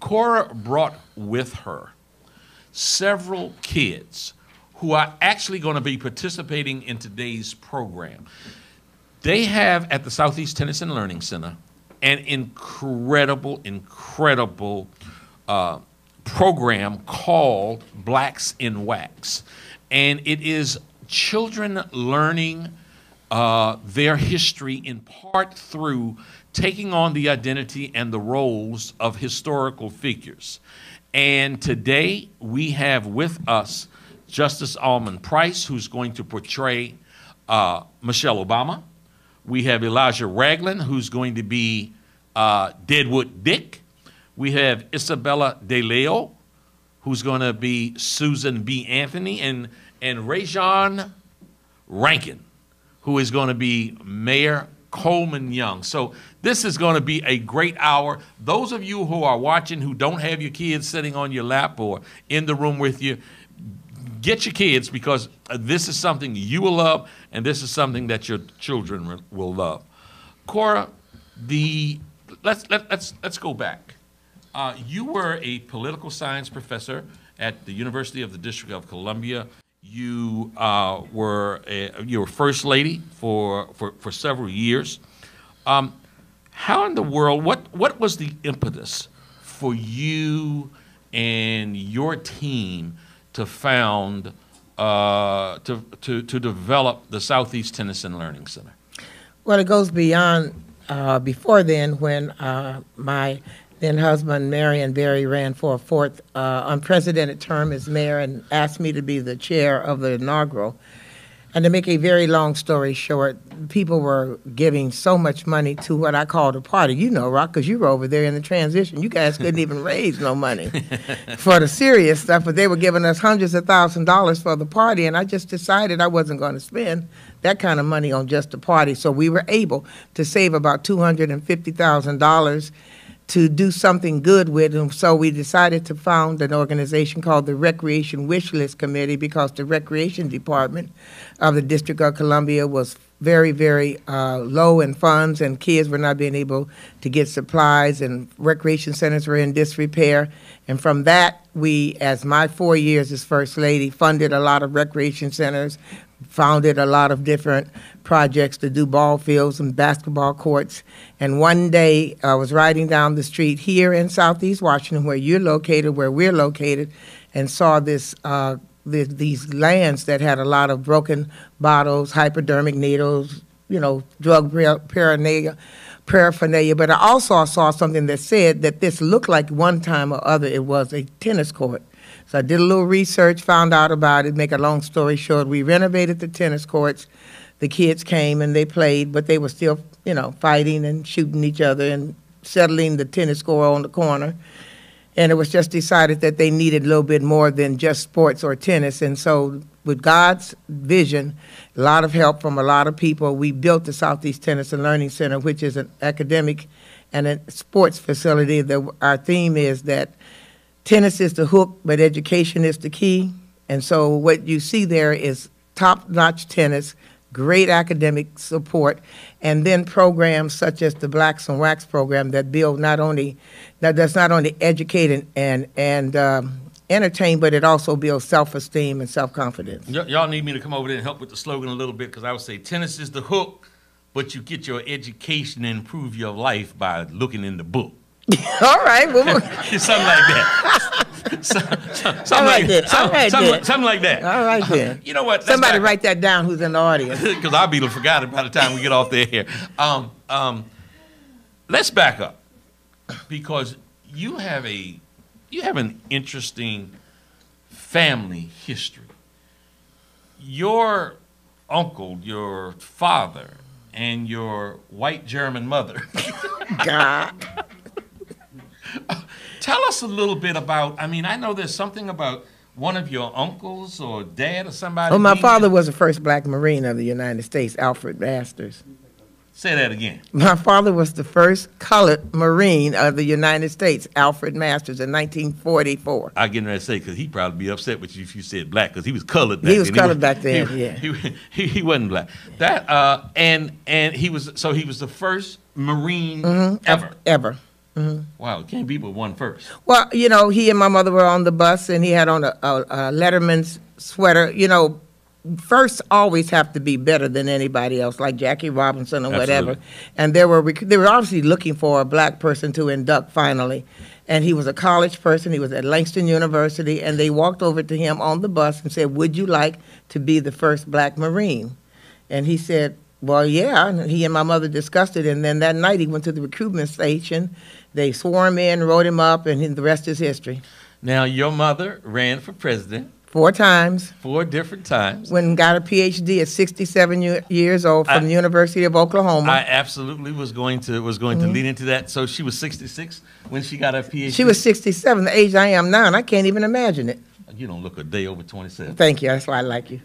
Cora brought with her several kids who are actually going to be participating in today's program. They have at the Southeast Tennis and Learning Center an incredible program called Blacks in Wax. And it is children learning their history in part through taking on the identity and the roles of historical figures. And today we have with us Justice Almond Price, who's going to portray Michelle Obama. We have Elijah Ragland, who's going to be Deadwood Dick. We have Isabella De Leo, who's going to be Susan B. Anthony, and Rajon Rankin, who is going to be Mayor Coleman Young. So this is going to be a great hour. Those of you who are watching who don't have your kids sitting on your lap or in the room with you, get your kids, because this is something you will love, and this is something that your children will love. Cora, let's go back. You were a political science professor at the University of the District of Columbia. You were first lady for several years. How in the world? What was the impetus for you and your team to found to develop the Southeast Tennis and Learning Center? Well, it goes beyond before then, when my then husband, Marion Berry, ran for a fourth unprecedented term as mayor and asked me to be the chair of the inaugural. And to make a very long story short, people were giving so much money to what I called a party. You know, Rock, because you were over there in the transition. You guys couldn't even raise no money for the serious stuff, but they were giving us hundreds of $1,000s for the party, and I just decided I wasn't going to spend that kind of money on just a party. So we were able to save about $250,000 to do something good with them. So we decided to found an organization called the Recreation Wish List Committee, because the Recreation Department of the District of Columbia was very, very low in funds, and kids were not being able to get supplies, and recreation centers were in disrepair. And from that, we, as my 4 years as First Lady, funded a lot of recreation centers, founded a lot of different projects to do ball fields and basketball courts. And one day I was riding down the street here in Southeast Washington, where you're located, where we're located, and saw this these lands that had a lot of broken bottles, hypodermic needles, you know, drug paraphernalia. But I also saw something that said that this looked like one time or other it was a tennis court. So I did a little research, found out about it. Make a long story short, we renovated the tennis courts. The kids came and they played, but they were still, you know, fighting and shooting each other and settling the tennis score on the corner. And it was just decided that they needed a little bit more than just sports or tennis. And so with God's vision, a lot of help from a lot of people, we built the Southeast Tennis and Learning Center, which is an academic and a sports facility. Our theme is that tennis is the hook, but education is the key. And so what you see there is top-notch tennis, great academic support, and then programs such as the Blacks in Wax program that build does not only educate and entertain, but it also builds self-esteem and self-confidence. Y'all need me to come over there and help with the slogan a little bit, because I would say tennis is the hook, but you get your education and improve your life by looking in the book. All right. Well, something like that. Something like that. All right, then. You know what? Somebody write that down who's in the audience. Because I'll be forgotten by the time we get off there here. Let's back up, because you have an interesting family history. Your uncle, your father, and your white German mother. God. Tell us a little bit about, I mean, I know there's something about one of your uncles or dad or somebody. Well, my father was the first black Marine of the United States, Alfred Masters. Say that again. My father was the first colored Marine of the United States, Alfred Masters, in 1944. I get ready to say, because he'd probably be upset with you if you said black, because he was colored back then. He was colored back then, yeah. He wasn't black. That and he was the first Marine ever. Ever. Wow, can't beat but one first. Well, you know, he and my mother were on the bus, and he had on a Letterman's sweater. You know, first always have to be better than anybody else, like Jackie Robinson or whatever. Absolutely. And they were obviously looking for a black person to induct finally. And he was a college person. He was at Langston University, and they walked over to him on the bus and said, "Would you like to be the first black Marine?" And he said, "Well, yeah." And he and my mother discussed it, and then that night he went to the recruitment station. They swore him in, wrote him up, and the rest is history. Now, your mother ran for president 4 times. 4 different times. Went and got a PhD at 67 years old from the University of Oklahoma. I absolutely was going to lead into that. So she was 66 when she got her PhD. She was 67, the age I am now, and I can't even imagine it. You don't look a day over 27. Thank you. That's why I like you.